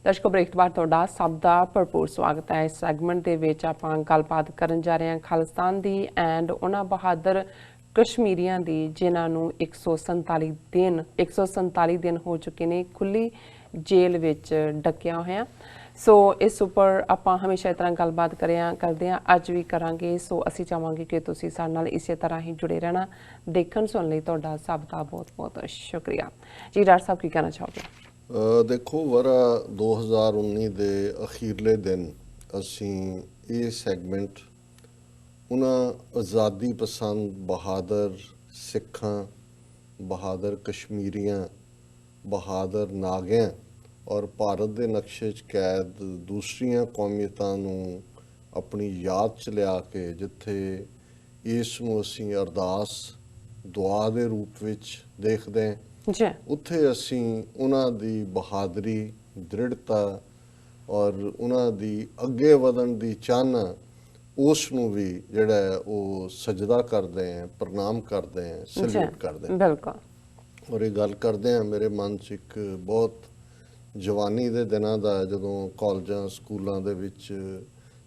ਦਰਸ਼ਕੋ break ਤੋਂ ਬਾਅਦ ਤੁਹਾਡਾ ਸਭ ਦਾ ਭਰਪੂਰ ਸਵਾਗਤ ਹੈ। ਇਸ ਸੈਗਮੈਂਟ ਦੇ ਵਿੱਚ ਆਪਾਂ ਗੱਲਬਾਤ ਕਰਨ ਜਾ ਰਹੇ ਹਾਂ ਖਾਲਿਸਤਾਨ ਦੀ ਐਂਡ ਉਹਨਾਂ ਬਹਾਦਰ ਕਸ਼ਮੀਰੀਆਂ ਦੀ ਜਿਨ੍ਹਾਂ ਨੂੰ 147 ਦਿਨ ਹੋ ਚੁੱਕੇ ਨੇ ਖੁੱਲੀ ਜੇਲ੍ਹ ਵਿੱਚ ਡੱਕਿਆ ਹੋਇਆ। ਸੋ ਇਸ ਉੱਪਰ ਆਪਾਂ ਹਮੇਸ਼ਾ ਇਸ ਤਰ੍ਹਾਂ ਗੱਲਬਾਤ ਕਰਦੇ ਹਾਂ, ਅੱਜ ਵੀ ਕਰਾਂਗੇ। ਸੋ ਅਸੀਂ ਚਾਹਾਂਗੇ ਕਿ ਤੁਸੀਂ ਸਾਡੇ ਨਾਲ ਇਸੇ ਤਰ੍ਹਾਂ ਹੀ ਜੁੜੇ ਰਹਿਣਾ। ਦੇਖਣ ਸੁਣਨ ਲਈ ਤੁਹਾਡਾ ਸਭ ਦਾ ਬਹੁਤ ਬਹੁਤ ਸ਼ੁਕਰੀਆ ਜੀ। ਡਾਕਟਰ ਸਾਹਿਬ ਕੀ ਕਹਿਣਾ ਚਾਹੋਗੇ? ਦੇਖੋ ਵਰਾ 2019 ਦੇ ਅਖੀਰਲੇ ਦਿਨ ਅਸੀਂ ਇਹ ਸੈਗਮੈਂਟ ਉਹਨਾਂ ਆਜ਼ਾਦੀ ਪਸੰਦ ਬਹਾਦਰ ਸਿੱਖਾਂ, ਬਹਾਦਰ ਕਸ਼ਮੀਰੀਆਂ, ਬਹਾਦਰ ਨਾਗਿਆਂ ਔਰ ਭਾਰਤ ਦੇ ਨਕਸ਼ੇ 'ਚ ਕੈਦ ਦੂਸਰੀਆਂ ਕੌਮੀਅਤਾਂ ਨੂੰ ਆਪਣੀ ਯਾਦ 'ਚ ਲਿਆ ਕੇ ਜਿੱਥੇ ਇਸ ਨੂੰ ਅਸੀਂ ਅਰਦਾਸ ਦੁਆ ਦੇ ਰੂਪ ਵਿੱਚ ਦੇਖਦੇ ਹਾਂ, ਉੱਥੇ ਅਸੀਂ ਉਹਨਾਂ ਦੀ ਬਹਾਦਰੀ, ਦ੍ਰਿੜਤਾ ਔਰ ਉਹਨਾਂ ਦੀ ਅੱਗੇ ਵਧਣ ਦੀ ਚਾਹਨਾ ਉਸ ਨੂੰ ਵੀ ਜਿਹੜਾ ਹੈ ਉਹ ਸਜਦਾ ਕਰਦੇ ਹਾਂ, ਪ੍ਰਣਾਮ ਕਰਦੇ ਹਾਂ, ਸੈਲੂਟ ਕਰਦੇ ਹਾਂ। ਬਿਲਕੁਲ। ਔਰ ਇਹ ਗੱਲ ਕਰਦੇ ਹਾਂ ਮੇਰੇ ਮਨ 'ਚ ਇੱਕ ਬਹੁਤ ਜਵਾਨੀ ਦੇ ਦਿਨਾਂ ਦਾ, ਜਦੋਂ ਕਾਲਜਾਂ ਸਕੂਲਾਂ ਦੇ ਵਿੱਚ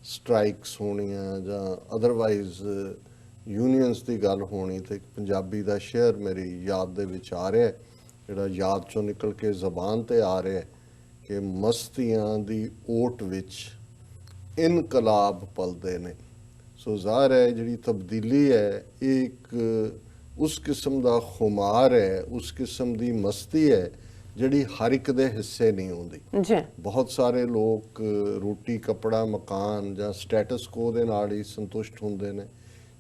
ਸਟ੍ਰਾਈਕਸ ਹੋਣੀਆਂ ਜਾਂ ਅਦਰਵਾਈਜ਼ ਯੂਨੀਅਨਸ ਦੀ ਗੱਲ ਹੋਣੀ, ਤੇ ਇੱਕ ਪੰਜਾਬੀ ਦਾ ਸ਼ੇਅਰ ਮੇਰੀ ਯਾਦ ਦੇ ਵਿੱਚ ਆ ਰਿਹਾ, ਜਿਹੜਾ ਯਾਦ ਚੋਂ ਨਿਕਲ ਕੇ ਜ਼ਬਾਨ ਤੇ ਆ ਰਿਹਾ ਕਿ ਮਸਤੀਆਂ ਦੀ ਓਟ ਵਿੱਚ ਇਨਕਲਾਬ ਪਲਦੇ ਨੇ। ਸੋ ਜ਼ਾਹਰ ਹੈ ਜਿਹੜੀ ਤਬਦੀਲੀ ਹੈ ਇਹ ਇੱਕ ਉਸ ਕਿਸਮ ਦਾ ਖੁਮਾਰ ਹੈ, ਉਸ ਕਿਸਮ ਦੀ ਮਸਤੀ ਹੈ ਜਿਹੜੀ ਹਰ ਇੱਕ ਦੇ ਹਿੱਸੇ ਨਹੀਂ ਆਉਂਦੀ। ਬਹੁਤ ਸਾਰੇ ਲੋਕ ਰੋਟੀ, ਕੱਪੜਾ, ਮਕਾਨ ਜਾਂ ਸਟੇਟਸ ਕੋ ਦੇ ਨਾਲ ਹੀ ਸੰਤੁਸ਼ਟ ਹੁੰਦੇ ਨੇ।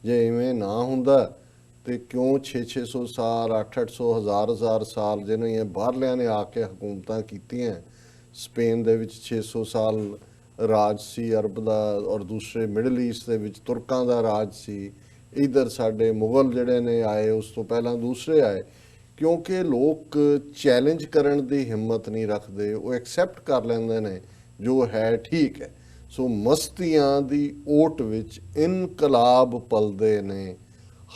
ਜੇ ਇਵੇਂ ਨਾ ਹੁੰਦਾ ਤੇ ਕਿਉਂ 600 ਸਾਲ, 800, 1000 ਸਾਲ ਜਿਹਨੇ ਬਾਹਰਲਿਆਂ ਨੇ ਆ ਕੇ ਹਕੂਮਤਾਂ ਕੀਤੀਆਂ। ਸਪੇਨ ਦੇ ਵਿੱਚ 600 ਸਾਲ ਰਾਜ ਸੀ ਅਰਬ ਦਾ, ਔਰ ਦੂਸਰੇ ਮਿਡਲ ਈਸਟ ਦੇ ਵਿੱਚ ਤੁਰਕਾਂ ਦਾ ਰਾਜ ਸੀ। ਇੱਧਰ ਸਾਡੇ ਮੁਗਲ ਜਿਹੜੇ ਨੇ ਆਏ, ਉਸ ਤੋਂ ਪਹਿਲਾਂ ਦੂਸਰੇ ਆਏ, ਕਿਉਂਕਿ ਲੋਕ ਚੈਲੰਜ ਕਰਨ ਦੀ ਹਿੰਮਤ ਨਹੀਂ ਰੱਖਦੇ, ਉਹ ਐਕਸੈਪਟ ਕਰ ਲੈਂਦੇ ਨੇ ਜੋ ਹੈ ਠੀਕ ਹੈ। ਸੋ ਮਸਤੀਆਂ ਦੀ ਓਟ ਵਿੱਚ ਇਨਕਲਾਬ ਪਲਦੇ ਨੇ,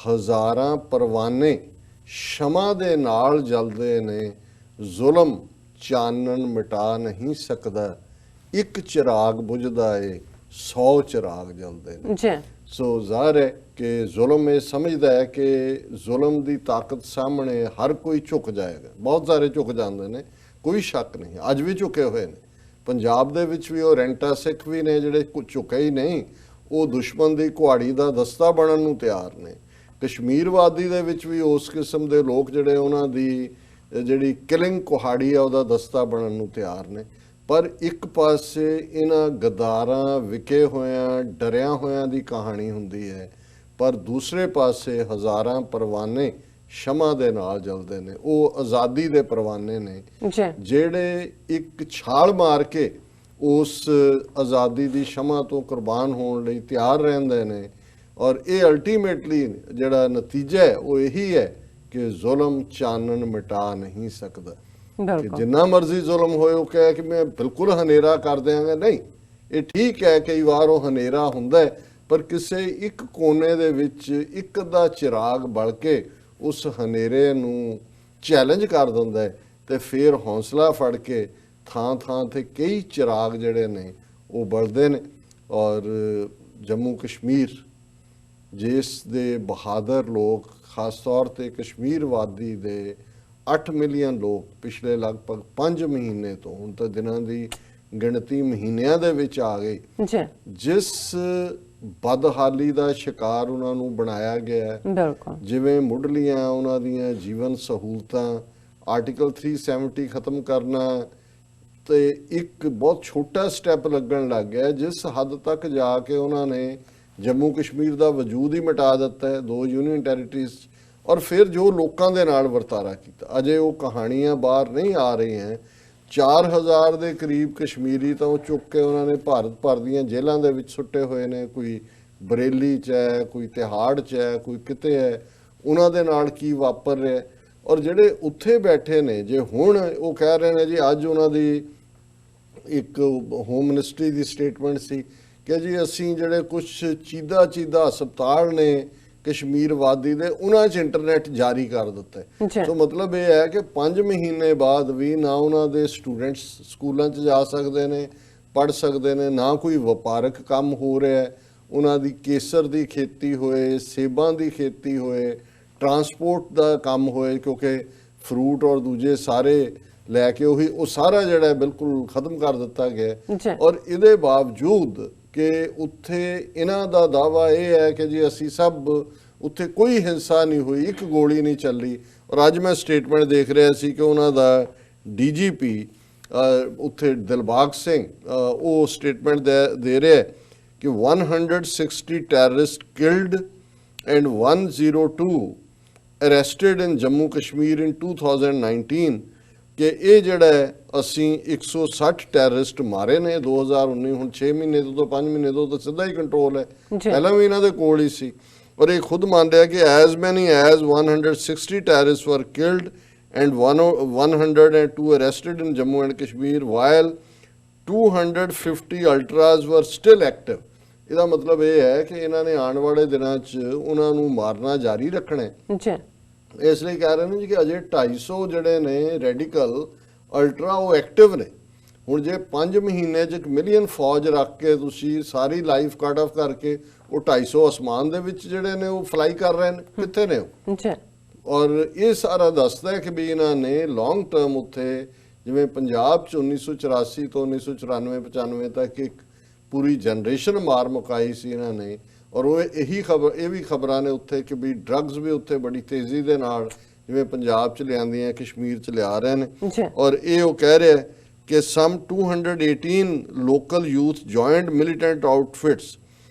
ਹਜ਼ਾਰਾਂ ਪਰਵਾਨੇ ਸ਼ਮਾ ਦੇ ਨਾਲ ਜਲਦੇ ਨੇ, ਜ਼ੁਲਮ ਚਾਨਣ ਮਿਟਾ ਨਹੀਂ ਸਕਦਾ, ਇੱਕ ਚਿਰਾਗ ਬੁਝਦਾ ਏ 100 ਚਿਰਾਗ ਜਲਦੇ ਨੇ। ਸੋ ਜ਼ਾਹਰ ਹੈ ਕਿ ਜ਼ੁਲਮ ਇਹ ਸਮਝਦਾ ਹੈ ਕਿ ਜ਼ੁਲਮ ਦੀ ਤਾਕਤ ਸਾਹਮਣੇ ਹਰ ਕੋਈ ਝੁਕ ਜਾਏਗਾ। ਬਹੁਤ ਸਾਰੇ ਝੁਕ ਜਾਂਦੇ ਨੇ, ਕੋਈ ਸ਼ੱਕ ਨਹੀਂ, ਅੱਜ ਵੀ ਝੁਕੇ ਹੋਏ ਨੇ। ਪੰਜਾਬ ਦੇ ਵਿੱਚ ਵੀ ਉਹ ਰੈਂਟਾ ਸਿੱਖ ਵੀ ਨੇ ਜਿਹੜੇ ਝੁਕੇ ਹੀ ਨਹੀਂ, ਉਹ ਦੁਸ਼ਮਣ ਦੀ ਕੁਹਾੜੀ ਦਾ ਦਸਤਾ ਬਣਨ ਨੂੰ ਤਿਆਰ ਨੇ। ਕਸ਼ਮੀਰ ਵਾਦੀ ਦੇ ਵਿੱਚ ਵੀ ਉਸ ਕਿਸਮ ਦੇ ਲੋਕ ਜਿਹੜੇ ਉਹਨਾਂ ਦੀ ਜਿਹੜੀ ਕਿਲਿੰਗ ਕੁਹਾੜੀ ਆ ਉਹਦਾ ਦਸਤਾ ਬਣਨ ਨੂੰ ਤਿਆਰ ਨੇ। ਪਰ ਇੱਕ ਪਾਸੇ ਇਹਨਾਂ ਗਦਾਰਾਂ, ਵਿਕੇ ਹੋਇਆਂ, ਡਰਿਆਂ ਹੋਇਆਂ ਦੀ ਕਹਾਣੀ ਹੁੰਦੀ ਹੈ, ਪਰ ਦੂਸਰੇ ਪਾਸੇ ਹਜ਼ਾਰਾਂ ਪਰਵਾਨੇ ਸ਼ਮਾ ਦੇ ਨਾਲ ਜਲਦੇ ਨੇ। ਉਹ ਆਜ਼ਾਦੀ ਦੇ ਪਰਵਾਨੇ ਨੇ ਜਿਹੜੇ ਇੱਕ ਛਾਲ ਮਾਰ ਕੇ ਉਸ ਆਜ਼ਾਦੀ ਦੀ ਸ਼ਮਾ ਤੋਂ ਕੁਰਬਾਨ ਹੋਣ ਲਈ ਤਿਆਰ ਰਹਿੰਦੇ ਨੇ। ਔਰ ਇਹ ਅਲਟੀਮੇਟਲੀ ਜਿਹੜਾ ਨਤੀਜਾ ਹੈ ਉਹ ਇਹੀ ਹੈ ਕਿ ਜ਼ੁਲਮ ਚਾਨਣ ਮਿਟਾ ਨਹੀਂ ਸਕਦਾ। ਕਿ ਜਿੰਨਾ ਮਰਜ਼ੀ ਜ਼ੁਲਮ ਹੋਏ ਉਹ ਕਹੇ ਕਿ ਮੈਂ ਬਿਲਕੁਲ ਹਨੇਰਾ ਕਰ ਦਿਆਂਗਾ, ਨਹੀਂ, ਇਹ ਠੀਕ ਹੈ ਕਈ ਵਾਰ ਉਹ ਹਨੇਰਾ ਹੁੰਦਾ, ਪਰ ਕਿਸੇ ਇੱਕ ਕੋਨੇ ਦੇ ਵਿੱਚ ਇੱਕ ਦਾ ਚਿਰਾਗ ਬਲ ਕੇ ਉਸ ਹਨੇਰੇ ਨੂੰ ਚੈਲੰਜ ਕਰ ਦਿੰਦਾ ਹੈ, ਤੇ ਫਿਰ ਹੌਸਲਾ ਫੜ ਕੇ ਥਾਂ ਥਾਂ ਤੇ ਕਈ ਚਿਰਾਗ ਜਿਹੜੇ ਨੇ ਉਹ ਬਲਦੇ ਨੇ। ਔਰ ਜੰਮੂ ਕਸ਼ਮੀਰ ਜਿਸ ਦੇ ਬਹਾਦਰ ਲੋਕ, ਖਾਸ ਤੌਰ ਤੇ ਕਸ਼ਮੀਰ ਵਾਦੀ ਦੇ 8 ਮਿਲੀਅਨ ਲੋਕ ਪਿਛਲੇ ਲਗਭਗ 5 ਮਹੀਨੇ ਤੋਂ, ਹੁਣ ਤਾਂ ਦਿਨਾਂ ਦੀ ਗਿਣਤੀ ਮਹੀਨਿਆਂ ਦੇ ਵਿੱਚ ਆ ਗਈ, ਜਿਸ ਬਦਹਾਲੀ ਦਾ ਸ਼ਿਕਾਰ ਉਹਨਾਂ ਨੂੰ ਬਣਾਇਆ ਗਿਆ। ਜਿਵੇਂ ਮੁੱਢਲੀਆਂ ਉਹਨਾਂ ਦੀਆਂ ਜੀਵਨ ਸਹੂਲਤਾਂ, ਆਰਟੀਕਲ 370 ਖਤਮ ਕਰਨਾ ਤੇ ਇੱਕ ਬਹੁਤ ਛੋਟਾ ਸਟੈਪ ਲੱਗਣ ਲੱਗ ਗਿਆ, ਜਿਸ ਹੱਦ ਤੱਕ ਜਾ ਕੇ ਉਹਨਾਂ ਨੇ ਜੰਮੂ ਕਸ਼ਮੀਰ ਦਾ ਵਜੂਦ ਹੀ ਮਿਟਾ ਦਿੱਤਾ ਹੈ, 2 ਯੂਨੀਅਨ ਟੈਰੀਟਰੀਜ਼। ਔਰ ਫਿਰ ਜੋ ਲੋਕਾਂ ਦੇ ਨਾਲ ਵਰਤਾਰਾ ਕੀਤਾ, ਅਜੇ ਉਹ ਕਹਾਣੀਆਂ ਬਾਹਰ ਨਹੀਂ ਆ ਰਹੀਆਂ। 4000 ਦੇ ਕਰੀਬ ਕਸ਼ਮੀਰੀ ਤਾਂ ਉਹ ਚੁੱਕ ਕੇ ਉਹਨਾਂ ਨੇ ਭਾਰਤ ਭਰ ਦੀਆਂ ਜੇਲ੍ਹਾਂ ਦੇ ਵਿੱਚ ਸੁੱਟੇ ਹੋਏ ਨੇ। ਕੋਈ ਬਰੇਲੀ 'ਚ ਹੈ, ਕੋਈ ਤਿਹਾੜ 'ਚ ਹੈ, ਕੋਈ ਕਿਤੇ ਹੈ। ਉਹਨਾਂ ਦੇ ਨਾਲ ਕੀ ਵਾਪਰ ਰਿਹਾ? ਔਰ ਜਿਹੜੇ ਉੱਥੇ ਬੈਠੇ ਨੇ, ਜੇ ਹੁਣ ਉਹ ਕਹਿ ਰਹੇ ਨੇ ਜੀ, ਅੱਜ ਉਹਨਾਂ ਦੀ ਇੱਕ ਹੋਮ ਮਿਨਿਸਟਰੀ ਦੀ ਸਟੇਟਮੈਂਟ ਸੀ ਕਿ ਜੀ ਅਸੀਂ ਜਿਹੜੇ ਕੁਛ ਚੀਦਾ ਹਸਪਤਾਲ ਨੇ ਕਸ਼ਮੀਰ ਵਾਦੀ ਦੇ ਉਹਨਾਂ 'ਚ ਇੰਟਰਨੈਟ ਜਾਰੀ ਕਰ ਦਿੱਤਾ ਹੈ। ਜੀ ਸੋ ਮਤਲਬ ਇਹ ਹੈ ਕਿ 5 ਮਹੀਨੇ ਬਾਅਦ ਵੀ ਨਾ ਉਹਨਾਂ ਦੇ ਸਟੂਡੈਂਟਸ ਸਕੂਲਾਂ 'ਚ ਜਾ ਸਕਦੇ ਨੇ, ਪੜ੍ਹ ਸਕਦੇ ਨੇ, ਨਾ ਕੋਈ ਵਪਾਰਕ ਕੰਮ ਹੋ ਰਿਹਾ ਹੈ। ਉਹਨਾਂ ਦੀ ਕੇਸਰ ਦੀ ਖੇਤੀ ਹੋਏ, ਸੇਬਾਂ ਦੀ ਖੇਤੀ ਹੋਏ, ਟਰਾਂਸਪੋਰਟ ਦਾ ਕੰਮ ਹੋਏ, ਕਿਉਂਕਿ ਫਰੂਟ ਔਰ ਦੂਜੇ ਸਾਰੇ ਲੈ ਕੇ ਉਹ ਸਾਰਾ ਜਿਹੜਾ ਹੈ ਬਿਲਕੁਲ ਖਤਮ ਕਰ ਦਿੱਤਾ ਗਿਆ। ਜੀ ਔਰ ਇਹਦੇ ਬਾਵਜੂਦ ਕਿ ਉੱਥੇ ਇਹਨਾਂ ਦਾ ਦਾਵਾ ਇਹ ਹੈ ਕਿ ਜੀ ਅਸੀਂ ਸਭ ਉੱਥੇ ਕੋਈ ਹਿੰਸਾ ਨਹੀਂ ਹੋਈ, ਇੱਕ ਗੋਲੀ ਨਹੀਂ ਚੱਲੀ। ਔਰ ਅੱਜ ਮੈਂ ਸਟੇਟਮੈਂਟ ਦੇਖ ਰਿਹਾ ਸੀ ਕਿ ਉਹਨਾਂ ਦਾ ਡੀਜੀਪੀ ਉੱਥੇ ਦਿਲਬਾਗ ਸਿੰਘ ਉਹ ਸਟੇਟਮੈਂਟ ਦੇ ਰਿਹਾ ਕਿ 160 ਟੈਰਰਿਸਟ ਕਿਲਡ ਐਂਡ 102 ਅਰੈਸਟਡ ਇਨ ਜੰਮੂ ਕਸ਼ਮੀਰ ਇਨ 2019 ਕਿ ਇਹ ਜਿਹੜਾ ਹੈ ਅਸੀਂ 160 ਟੈਰਰਿਸਟ ਮਾਰੇ ਨੇ 2019। ਹੁਣ 6 ਮਹੀਨੇ ਤੋਂ 5 ਮਹੀਨੇ ਤੋਂ ਤਾਂ ਸਿੱਧਾ ਹੀ ਕੰਟਰੋਲ ਹੈ, ਪਹਿਲਾਂ ਵੀ ਇਹਨਾਂ ਦੇ ਕੋਲ ਹੀ ਸੀ। ਔਰ ਇਹ ਖੁਦ ਮੰਨ ਰਿਹਾ ਕਿ as many as 160 terrorists were killed and 102 arrested in Jammu and Kashmir while 250 ultras were still active। ਇਹਦਾ ਮਤਲਬ ਇਹ ਹੈ ਕਿ ਇਹਨਾਂ ਨੇ ਆਉਣ ਵਾਲੇ ਦਿਨਾਂ 'ਚ ਉਹਨਾਂ ਨੂੰ ਮਾਰਨਾ ਜਾਰੀ ਰੱਖਣਾ ਹੈ। ਜੀ ਇਸ ਲਈ ਕਹਿ ਰਹੇ ਨੇ ਜੀ ਕਿ ਅਜੇ 250 ਜਿਹੜੇ ਨੇ ਰੈਡੀਕਲ ਅਲਟਰਾ ਉਹ ਐਕਟਿਵ ਨੇ। ਹੁਣ ਜੇ 5 ਮਹੀਨੇ 'ਚ 1 ਮਿਲੀਅਨ ਫੌਜ ਰੱਖ ਕੇ ਤੁਸੀਂ ਸਾਰੀ ਲਾਈਫ ਕੱਟ ਆਫ ਕਰਕੇ ਉਹ 250 ਅਸਮਾਨ ਦੇ ਵਿੱਚ ਜਿਹੜੇ ਨੇ ਉਹ ਫਲਾਈ ਕਰ ਰਹੇ ਨੇ, ਕਿੱਥੇ ਨੇ ਉਹ? ਜੀ ਔਰ ਇਹ ਸਾਰਾ ਦੱਸਦਾ ਹੈ ਕਿ ਵੀ ਇਹਨਾਂ ਨੇ ਲੌਂਗ ਟਰਮ ਉੱਥੇ ਜਿਵੇਂ ਪੰਜਾਬ 'ਚ 1984 ਤੋਂ 1994-95 ਤੱਕ ਇੱਕ ਪੂਰੀ ਜਨਰੇਸ਼ਨ ਮਾਰ ਮੁਕਾਈ ਸੀ ਇਹਨਾਂ ਨੇ। ਔਰ ਉਹ ਇਹ ਵੀ ਖਬਰਾਂ ਨੇ ਉੱਥੇ ਕਿ ਵੀ ਡਰੱਗਸ ਵੀ ਉੱਥੇ ਬੜੀ ਤੇਜ਼ੀ ਦੇ ਨਾਲ ਜਿਵੇਂ ਪੰਜਾਬ 'ਚ ਲਿਆਂਦੀਆਂ ਕਸ਼ਮੀਰ 'ਚ ਲਿਆ ਰਹੇ ਨੇ। ਔਰ ਇਹ ਉਹ ਕਹਿ ਰਿਹਾ ਕਿ some 218 local youth joined militant outfits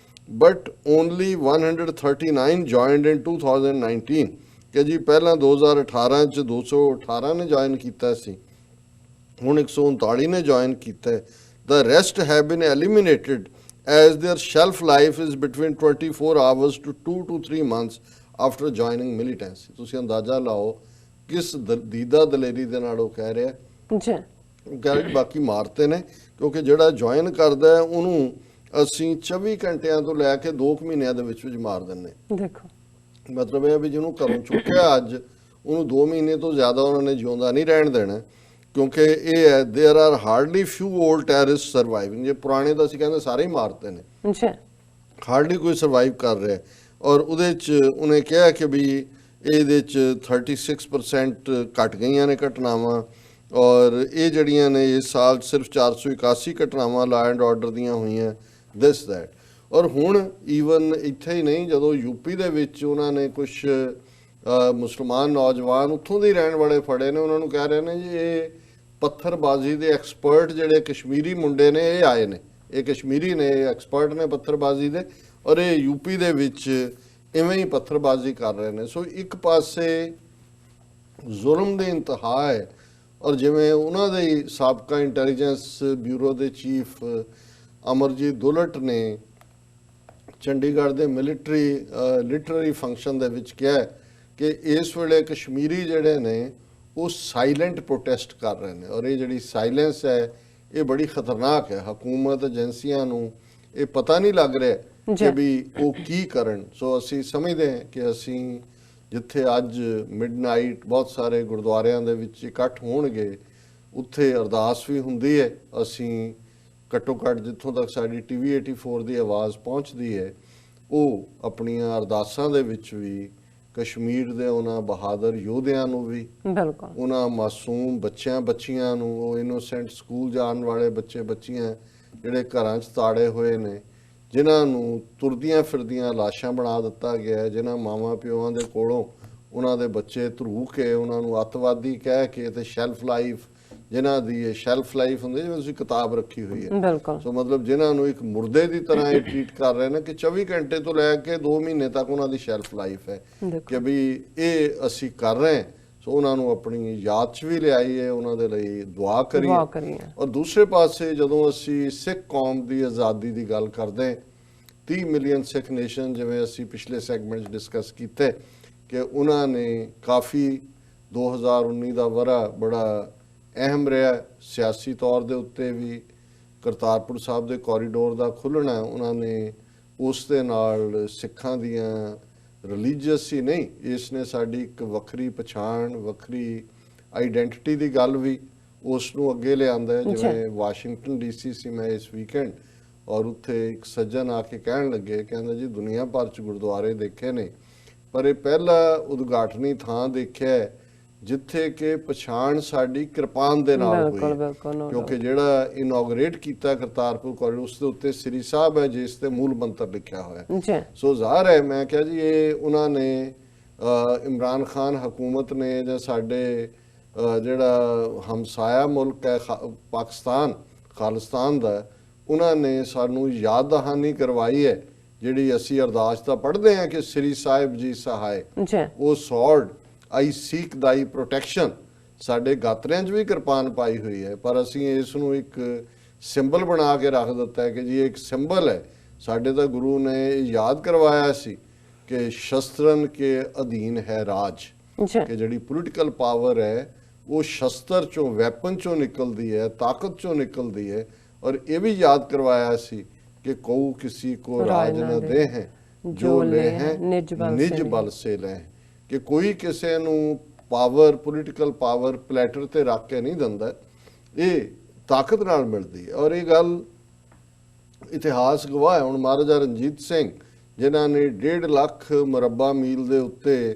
but only 139 joined in 2019 ਕਿ ਜੀ ਪਹਿਲਾਂ 2018 ਚ 218 ਨੇ ਜੁਆਇਨ ਕੀਤਾ ਸੀ, ਹੁਣ 139 ਨੇ ਜੁਆਇਨ ਕੀਤਾ ਹੈ। The rest have been eliminated as their shelf life is between 24 hours to 2 to 3 months after joining militancy। ਤੁਸੀਂ ਅੰਦਾਜ਼ਾ ਲਾਓ ਕਿਸ ਦੀਦਾ ਦਲੇਰੀ ਦੇ ਨਾਲ ਉਹ ਕਹਿ ਰਿਹਾ। ਜੀ ਕਹਿ ਬਾਕੀ ਮਾਰਤੇ ਨੇ ਕਿਉਂਕਿ ਜਿਹੜਾ ਜੁਆਇਨ ਕਰਦਾ ਹੈ ਉਹਨੂੰ ਅਸੀਂ 24 ਘੰਟਿਆਂ ਤੋਂ ਲੈ ਕੇ 2 ਮਹੀਨਿਆਂ ਦੇ ਵਿੱਚ ਮਾਰ ਦਿੰਨੇ। ਦੇਖੋ ਮਤਲਬ ਇਹ ਹੈ ਵੀ ਜਿਹਨੂੰ ਘਰੋਂ ਚੁੱਕਿਆ ਅੱਜ ਉਹਨੂੰ 2 ਮਹੀਨੇ ਤੋਂ ਜ਼ਿਆਦਾ ਉਹਨਾਂ ਨੇ ਜਿਉਂਦਾ ਨਹੀਂ ਰਹਿਣ ਦੇਣਾ, ਕਿਉਂਕਿ ਇਹ ਹੈ there are hardly few old terrorist surviving. ਜੇ ਪੁਰਾਣੇ ਤਾਂ ਅਸੀਂ ਕਹਿੰਦੇ ਸਾਰੇ ਹੀ ਮਾਰਤੇ ਨੇ, ਜੀ ਹਾਰਡਲੀ ਕੋਈ ਸਰਵਾਈਵ ਕਰ ਰਿਹਾ। ਔਰ ਉਹਦੇ 'ਚ ਉਹਨੇ ਕਿਹਾ ਕਿ ਵੀ ਇਹਦੇ 'ਚ 36% ਘਟ ਗਈਆਂ ਨੇ ਘਟਨਾਵਾਂ। ਔਰ ਇਹ ਜਿਹੜੀਆਂ ਨੇ ਇਸ ਸਾਲ ਸਿਰਫ 481 ਘਟਨਾਵਾਂ ਲਾ ਐਂਡ ਆਰਡਰ ਦੀਆਂ ਹੋਈਆਂ ਦਿਸ ਦੈਟ। ਔਰ ਹੁਣ ਈਵਨ ਇੱਥੇ ਹੀ ਨਹੀਂ, ਜਦੋਂ ਯੂਪੀ ਦੇ ਵਿੱਚ ਉਹਨਾਂ ਨੇ ਕੁਝ ਮੁਸਲਮਾਨ ਨੌਜਵਾਨ ਉੱਥੋਂ ਦੇ ਰਹਿਣ ਵਾਲੇ ਫੜੇ ਨੇ, ਉਹਨਾਂ ਨੂੰ ਕਹਿ ਰਹੇ ਨੇ ਜੀ ਇਹ ਪੱਥਰਬਾਜ਼ੀ ਦੇ ਐਕਸਪਰਟ ਜਿਹੜੇ ਕਸ਼ਮੀਰੀ ਮੁੰਡੇ ਨੇ ਇਹ ਆਏ ਨੇ, ਇਹ ਕਸ਼ਮੀਰੀ ਨੇ, ਇਹ ਐਕਸਪਰਟ ਨੇ ਪੱਥਰਬਾਜ਼ੀ ਦੇ, ਔਰ ਇਹ ਯੂਪੀ ਦੇ ਵਿੱਚ ਇਵੇਂ ਹੀ ਪੱਥਰਬਾਜ਼ੀ ਕਰ ਰਹੇ ਨੇ। ਸੋ ਇੱਕ ਪਾਸੇ ਜ਼ੁਲਮ ਦੀ ਇੰਤਹਾ ਹੈ। ਔਰ ਜਿਵੇਂ ਉਹਨਾਂ ਦੇ ਸਾਬਕਾ ਇੰਟੈਲੀਜੈਂਸ ਬਿਊਰੋ ਦੇ ਚੀਫ ਅਮਰਜੀਤ ਦੁਲਟ ਨੇ ਚੰਡੀਗੜ੍ਹ ਦੇ ਲਿਟਰਰੀ ਫੰਕਸ਼ਨ ਦੇ ਵਿੱਚ ਕਿਹਾ ਕਿ ਇਸ ਵੇਲੇ ਕਸ਼ਮੀਰੀ ਜਿਹੜੇ ਨੇ ਉਹ ਸਾਇਲੈਂਟ ਪ੍ਰੋਟੈਸਟ ਕਰ ਰਹੇ ਨੇ। ਔਰ ਇਹ ਜਿਹੜੀ ਸਾਇਲੈਂਸ ਹੈ ਇਹ ਬੜੀ ਖਤਰਨਾਕ ਹੈ। ਹਕੂਮਤ ਏਜੰਸੀਆਂ ਨੂੰ ਇਹ ਪਤਾ ਨਹੀਂ ਲੱਗ ਰਿਹਾ ਕਿ ਵੀ ਉਹ ਕੀ ਕਰਨ। ਸੋ ਅਸੀਂ ਸਮਝਦੇ ਹਾਂ ਕਿ ਅਸੀਂ ਜਿੱਥੇ ਅੱਜ ਮਿਡਨਾਈਟ ਬਹੁਤ ਸਾਰੇ ਗੁਰਦੁਆਰਿਆਂ ਦੇ ਵਿੱਚ ਇਕੱਠ ਹੋਣਗੇ, ਉੱਥੇ ਅਰਦਾਸ ਵੀ ਹੁੰਦੀ ਹੈ। ਅਸੀਂ ਘੱਟੋ ਘੱਟ ਜਿੱਥੋਂ ਤੱਕ ਸਾਡੀ TV 84 ਦੀ ਆਵਾਜ਼ ਪਹੁੰਚਦੀ ਹੈ, ਉਹ ਆਪਣੀਆਂ ਅਰਦਾਸਾਂ ਦੇ ਵਿੱਚ ਵੀ ਕਸ਼ਮੀਰ ਦੇ ਉਹਨਾਂ ਬਹਾਦਰ ਯੋਧਿਆਂ ਨੂੰ ਵੀ, ਬਿਲਕੁਲ ਉਹਨਾਂ ਮਾਸੂਮ ਬੱਚਿਆਂ ਨੂੰ, ਉਹ ਇਨੋਸੈਂਟ ਸਕੂਲ ਜਾਣ ਵਾਲੇ ਬੱਚੀਆਂ ਜਿਹੜੇ ਘਰਾਂ 'ਚ ਤਾੜੇ ਹੋਏ ਨੇ, ਜਿਨ੍ਹਾਂ ਨੂੰ ਤੁਰਦੀਆਂ ਫਿਰਦੀਆਂ ਲਾਸ਼ਾਂ ਬਣਾ ਦਿੱਤਾ ਗਿਆ, ਜਿਨ੍ਹਾਂ ਮਾਵਾਂ ਪਿਓਆਂ ਦੇ ਕੋਲੋਂ ਉਹਨਾਂ ਦੇ ਬੱਚੇ ਧਰੂ ਕੇ ਉਹਨਾਂ ਨੂੰ ਅੱਤਵਾਦੀ ਕਹਿ ਕੇ ਤੇ ਸ਼ੈਲਫ ਲਾਈਫ ਜਿਨ੍ਹਾਂ ਦੀ ਇਹ ਸ਼ੈਲਫ ਲਾਈਫ ਹੁੰਦੀ ਜਿਵੇਂ ਤੁਸੀਂ ਕਿਤਾਬ ਰੱਖੀ ਹੋਈ ਹੈ। ਬਿਲਕੁਲ ਸੋ ਮਤਲਬ ਜਿਨ੍ਹਾਂ ਨੂੰ ਇੱਕ ਮੁਰਦੇ ਦੀ ਤਰ੍ਹਾਂ ਇਹ ਟ੍ਰੀਟ ਕਰ ਰਹੇ ਨੇ ਕਿ 24 ਘੰਟੇ ਤੋਂ ਲੈ ਕੇ 2 ਮਹੀਨੇ ਤੱਕ ਉਹਨਾਂ ਦੀ ਸ਼ੈਲਫ ਲਾਈਫ ਹੈ ਕਿ ਵੀ ਇਹ ਅਸੀਂ ਕਰ ਰਹੇ ਹਾਂ। ਸੋ ਉਹਨਾਂ ਨੂੰ ਆਪਣੀ ਯਾਦ 'ਚ ਵੀ ਲਿਆਈਏ, ਉਹਨਾਂ ਦੇ ਲਈ ਦੁਆ ਕਰੀਏ। ਔਰ ਦੂਸਰੇ ਪਾਸੇ ਜਦੋਂ ਅਸੀਂ ਸਿੱਖ ਕੌਮ ਦੀ ਆਜ਼ਾਦੀ ਦੀ ਗੱਲ ਕਰਦੇ 30 ਮਿਲੀਅਨ ਸਿੱਖ ਨੇਸ਼ਨ, ਜਿਵੇਂ ਅਸੀਂ ਪਿਛਲੇ ਸੈਗਮੈਂਟ 'ਚ ਡਿਸਕਸ ਕੀਤੇ ਕਿ ਉਹਨਾਂ ਨੇ ਕਾਫੀ 2019 ਦਾ ਵਰ੍ਹਾ ਬੜਾ ਅਹਿਮ ਰਿਹਾ ਸਿਆਸੀ ਤੌਰ ਦੇ ਉੱਤੇ ਵੀ। ਕਰਤਾਰਪੁਰ ਸਾਹਿਬ ਦੇ ਕੋਰੀਡੋਰ ਦਾ ਖੁੱਲ੍ਹਣਾ, ਉਹਨਾਂ ਨੇ ਉਸ ਦੇ ਨਾਲ ਸਿੱਖਾਂ ਦੀਆਂ ਰਿਲੀਜੀਅਸ ਹੀ ਨਹੀਂ, ਇਸ ਨੇ ਸਾਡੀ ਇੱਕ ਵੱਖਰੀ ਪਛਾਣ, ਵੱਖਰੀ ਆਈਡੈਂਟੀਟੀ ਦੀ ਗੱਲ ਵੀ ਉਸ ਨੂੰ ਅੱਗੇ ਲਿਆਂਦਾ ਹੈ। ਜਿਵੇਂ ਵਾਸ਼ਿੰਗਟਨ ਡੀਸੀ ਸੀ ਮੈਂ ਇਸ ਵੀਕਐਂਡ, ਔਰ ਉੱਥੇ ਇੱਕ ਸੱਜਣ ਆ ਕੇ ਕਹਿਣ ਲੱਗੇ, ਕਹਿੰਦਾ ਜੀ ਦੁਨੀਆ ਭਰ ਚ ਗੁਰਦੁਆਰੇ ਦੇਖੇ ਨੇ, ਪਰ ਇਹ ਪਹਿਲਾ ਉਦਘਾਟਨੀ ਥਾਂ ਦੇਖਿਆ ਹੈ ਜਿੱਥੇ ਕਿ ਪਛਾਣ ਸਾਡੀ ਕਿਰਪਾਨ ਦੇ ਨਾਲ ਹੋਈ ਹੈ। ਕਿਉਂਕਿ ਜਿਹੜਾ ਇਨੋਗਰੇਟ ਕੀਤਾ ਕਰਤਾਰਪੁਰ ਕੋਰੀਡੋਰ, ਉਸ ਦੇ ਉੱਤੇ ਸ੍ਰੀ ਸਾਹਿਬ ਹੈ ਜਿਸ ਤੇ ਮੂਲ ਮੰਤਰ ਲਿਖਿਆ ਹੋਇਆ ਹੈ। ਸੋ ਜ਼ਾਹਰ ਹੈ, ਮੈਂ ਕਿਹਾ ਜੀ ਇਹ ਉਹਨਾਂ ਨੇ ਇਮਰਾਨ ਖਾਨ ਹਕੂਮਤ ਨੇ ਜਾਂ ਸਾਡੇ ਜਿਹੜਾ ਹਮਸਾਇਆ ਮੁਲਕ ਹੈ ਪਾਕਿਸਤਾਨ, ਖਾਲਿਸਤਾਨ ਦਾ, ਉਹਨਾਂ ਨੇ ਸਾਨੂੰ ਯਾਦ ਦਹਾਨੀ ਕਰਵਾਈ ਹੈ। ਜਿਹੜੀ ਅਸੀਂ ਅਰਦਾਸ ਤਾਂ ਪੜ੍ਹਦੇ ਹਾਂ ਕਿ ਸ੍ਰੀ ਸਾਹਿਬ ਜੀ ਸਹਾਇ, ਉਹ ਸੌਰਡ ਆਈ ਸੀਕ ਦਾਈ ਪ੍ਰੋਟੈਕਸ਼ਨ, ਸਾਡੇ ਗਾਤਰਿਆਂ 'ਚ ਵੀ ਕਿਰਪਾਨ ਪਾਈ ਹੋਈ ਹੈ, ਪਰ ਅਸੀਂ ਇਸ ਨੂੰ ਇੱਕ ਸਿੰਬਲ ਬਣਾ ਕੇ ਰੱਖ ਦਿੱਤਾ ਹੈ ਕਿ ਜੀ ਇਹ ਇੱਕ ਸਿੰਬਲ ਹੈ। ਸਾਡੇ ਤਾਂ ਗੁਰੂ ਨੇ ਯਾਦ ਕਰਵਾਇਆ ਸੀ ਕਿ ਸ਼ਸਤਰਨ ਕੇ ਅਧੀਨ ਹੈ ਰਾਜ, ਕਿ ਜਿਹੜੀ ਪੋਲੀਟੀਕਲ ਪਾਵਰ ਹੈ ਉਹ ਸ਼ਸਤਰ ਚੋਂ, ਵੈਪਨ ਚੋਂ ਨਿਕਲਦੀ ਹੈ, ਤਾਕਤ ਚੋਂ ਨਿਕਲਦੀ ਹੈ। ਔਰ ਇਹ ਵੀ ਯਾਦ ਕਰਵਾਇਆ ਸੀ ਕਿ ਕਉ ਕਿसी को ਰਾਜ न ਦੇ ਹੈ ਜੋ ਲੈ ਹੈ ਨਿਜ ਬਲ ਸੇ ਲੈ, ਕਿ ਕੋਈ ਕਿਸੇ ਨੂੰ ਪਾਵਰ, ਪੋਲੀਟੀਕਲ ਪਾਵਰ ਪਲੈਟਰ ਤੇ ਰੱਖ ਕੇ ਨਹੀਂ ਦਿੰਦਾ, ਇਹ ਤਾਕਤ ਨਾਲ ਮਿਲਦੀ ਹੈ। ਔਰ ਇਹ ਗੱਲ ਇਤਿਹਾਸ ਗਵਾਹ ਹੈ। ਹੁਣ ਮਹਾਰਾਜਾ ਰਣਜੀਤ ਸਿੰਘ ਜਿਨ੍ਹਾਂ ਨੇ 1.5 ਲੱਖ ਮੁਰੱਬਾ ਮੀਲ ਦੇ ਉੱਤੇ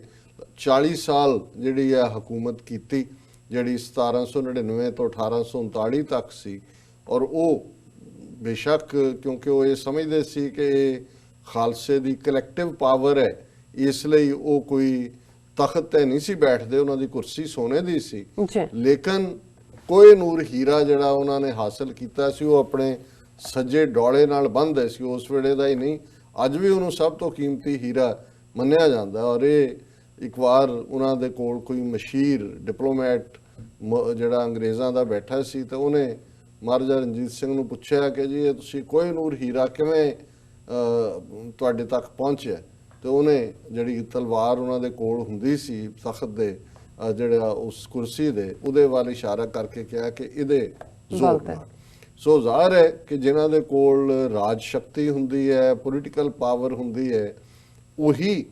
40 ਸਾਲ ਜਿਹੜੀ ਹੈ ਹਕੂਮਤ ਕੀਤੀ, ਜਿਹੜੀ 1799 ਤੋਂ 1839 ਤੱਕ ਸੀ, ਔਰ ਉਹ ਬੇਸ਼ੱਕ ਕਿਉਂਕਿ ਉਹ ਇਹ ਸਮਝਦੇ ਸੀ ਕਿ ਇਹ ਖਾਲਸੇ ਦੀ ਕਲੈਕਟਿਵ ਪਾਵਰ ਹੈ, ਇਸ ਲਈ ਉਹ ਕੋਈ ਤਖਤ ਤੇ ਨਹੀਂ ਸੀ ਬੈਠਦੇ, ਉਹਨਾਂ ਦੀ ਕੁਰਸੀ ਸੋਨੇ ਦੀ ਸੀ। ਲੇਕਿਨ ਕੋਏ ਨੂਰ ਹੀਰਾ ਜਿਹੜਾ ਉਹਨਾਂ ਨੇ ਹਾਸਲ ਕੀਤਾ ਸੀ, ਉਹ ਆਪਣੇ ਸੱਜੇ ਡੋਲੇ ਨਾਲ ਬੰਨ੍ਹਦੇ ਸੀ। ਉਸ ਵੇਲੇ ਦਾ ਹੀ ਨਹੀਂ, ਅੱਜ ਵੀ ਉਹਨੂੰ ਸਭ ਤੋਂ ਕੀਮਤੀ ਹੀਰਾ ਮੰਨਿਆ ਜਾਂਦਾ। ਔਰ ਇਹ ਇੱਕ ਵਾਰ ਉਹਨਾਂ ਦੇ ਕੋਲ ਕੋਈ ਮਸ਼ਹੂਰ ਡਿਪਲੋਮੈਟ ਜਿਹੜਾ ਅੰਗਰੇਜ਼ਾਂ ਦਾ ਬੈਠਾ ਸੀ, ਤੇ ਉਹਨੇ ਮਹਾਰਾਜਾ ਰਣਜੀਤ ਸਿੰਘ ਨੂੰ ਪੁੱਛਿਆ ਕਿ ਜੀ ਇਹ ਤੁਸੀਂ ਕੋਏ ਨੂਰ ਹੀਰਾ ਕਿਵੇਂ ਤੁਹਾਡੇ ਤੱਕ ਪਹੁੰਚਿਆ, ਤੇ ਉਹਨੇ ਜਿਹੜੀ ਤਲਵਾਰ ਉਹਨਾਂ ਦੇ ਕੋਲ ਹੁੰਦੀ ਸੀ ਤਖਤ ਦੇ ਜਿਹੜਾ ਉਸ ਕੁਰਸੀ ਦੇ, ਉਹਦੇ ਵੱਲ ਇਸ਼ਾਰਾ ਕਰਕੇ ਕਿਹਾ ਕਿ ਇਹਦੇ ਜ਼ੋਰ ਨਾਲ। ਸੋ ਜ਼ਾਹਰ ਹੈ ਕਿ ਜਿਨ੍ਹਾਂ ਦੇ ਕੋਲ ਰਾਜ ਸ਼ਕਤੀ ਹੁੰਦੀ ਹੈ, ਪੋਲੀਟੀਕਲ ਪਾਵਰ ਹੁੰਦੀ ਹੈ, ਉਹੀ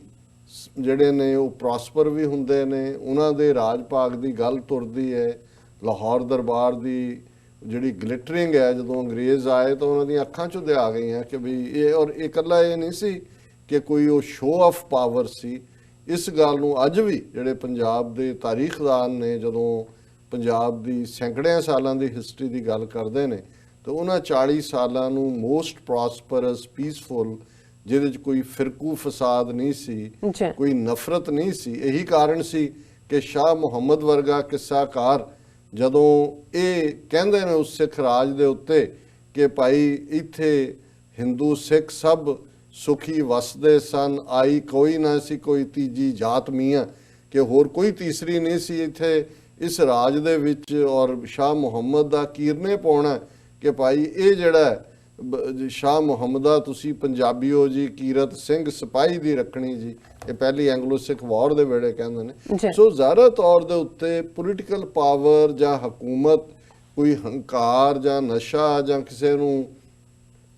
ਜਿਹੜੇ ਨੇ ਉਹ ਪ੍ਰੋਸਪਰ ਵੀ ਹੁੰਦੇ ਨੇ। ਉਹਨਾਂ ਦੇ ਰਾਜ ਭਾਗ ਦੀ ਗੱਲ ਤੁਰਦੀ ਹੈ। ਲਾਹੌਰ ਦਰਬਾਰ ਦੀ ਜਿਹੜੀ ਗਲਿਟਰਿੰਗ ਹੈ, ਜਦੋਂ ਅੰਗਰੇਜ਼ ਆਏ ਤਾਂ ਉਹਨਾਂ ਦੀਆਂ ਅੱਖਾਂ 'ਚੋਂ ਦੇ ਆ ਗਈਆਂ ਕਿ ਵੀ ਇਹ, ਔਰ ਇਹ ਇਕੱਲਾ ਇਹ ਨਹੀਂ ਸੀ ਕਿ ਕੋਈ ਉਹ ਸ਼ੋਅ ਆਫ ਪਾਵਰ ਸੀ। ਇਸ ਗੱਲ ਨੂੰ ਅੱਜ ਵੀ ਜਿਹੜੇ ਪੰਜਾਬ ਦੇ ਤਾਰੀਖਦਾਨ ਨੇ ਜਦੋਂ ਪੰਜਾਬ ਦੀ ਸੈਂਕੜਿਆਂ ਸਾਲਾਂ ਦੀ ਹਿਸਟਰੀ ਦੀ ਗੱਲ ਕਰਦੇ ਨੇ, ਤਾਂ ਉਹਨਾਂ 40 ਸਾਲਾਂ ਨੂੰ ਮੋਸਟ ਪ੍ਰੋਸਪਰਸ, ਪੀਸਫੁਲ, ਜਿਹਦੇ 'ਚ ਕੋਈ ਫਿਰਕੂ ਫਸਾਦ ਨਹੀਂ ਸੀ, ਕੋਈ ਨਫ਼ਰਤ ਨਹੀਂ ਸੀ। ਇਹੀ ਕਾਰਨ ਸੀ ਕਿ ਸ਼ਾਹ ਮੁਹੰਮਦ ਵਰਗਾ ਕਿੱਸਾਕਾਰ ਜਦੋਂ ਇਹ ਕਹਿੰਦੇ ਨੇ ਉਸ ਸਿੱਖ ਰਾਜ ਦੇ ਉੱਤੇ ਕਿ ਭਾਈ ਇੱਥੇ ਹਿੰਦੂ ਸਿੱਖ ਸਭ ਸੁਖੀ ਵਸਦੇ ਸਨ, ਆਈ ਕੋਈ ਨਾ ਸੀ ਕੋਈ ਤੀਜੀ ਜਾਤ ਮੀਆਂ, ਕਿ ਹੋਰ ਕੋਈ ਤੀਸਰੀ ਨਹੀਂ ਸੀ ਇੱਥੇ ਇਸ ਰਾਜ ਦੇ ਵਿੱਚ। ਔਰ ਸ਼ਾਹ ਮੁਹੰਮਦ ਦਾ ਕੀਰਨੇ ਪਾਉਣਾ ਕਿ ਭਾਈ ਇਹ ਜਿਹੜਾ ਸ਼ਾਹ ਮੁਹੰਮਦਾ ਤੁਸੀਂ ਪੰਜਾਬੀਓ ਜੀ, ਕੀਰਤ ਸਿੰਘ ਸਿਪਾਹੀ ਦੀ ਰੱਖਣੀ ਜੀ, ਇਹ ਪਹਿਲੀ ਐਂਗਲੋ ਸਿੱਖ ਵਾਰ ਦੇ ਵੇਲੇ ਕਹਿੰਦੇ ਨੇ। ਸੋ ਜ਼ਾਹਰ ਤੌਰ ਦੇ ਉੱਤੇ ਪੋਲੀਟੀਕਲ ਪਾਵਰ ਜਾਂ ਹਕੂਮਤ ਕੋਈ ਹੰਕਾਰ ਜਾਂ ਨਸ਼ਾ ਜਾਂ ਕਿਸੇ ਨੂੰ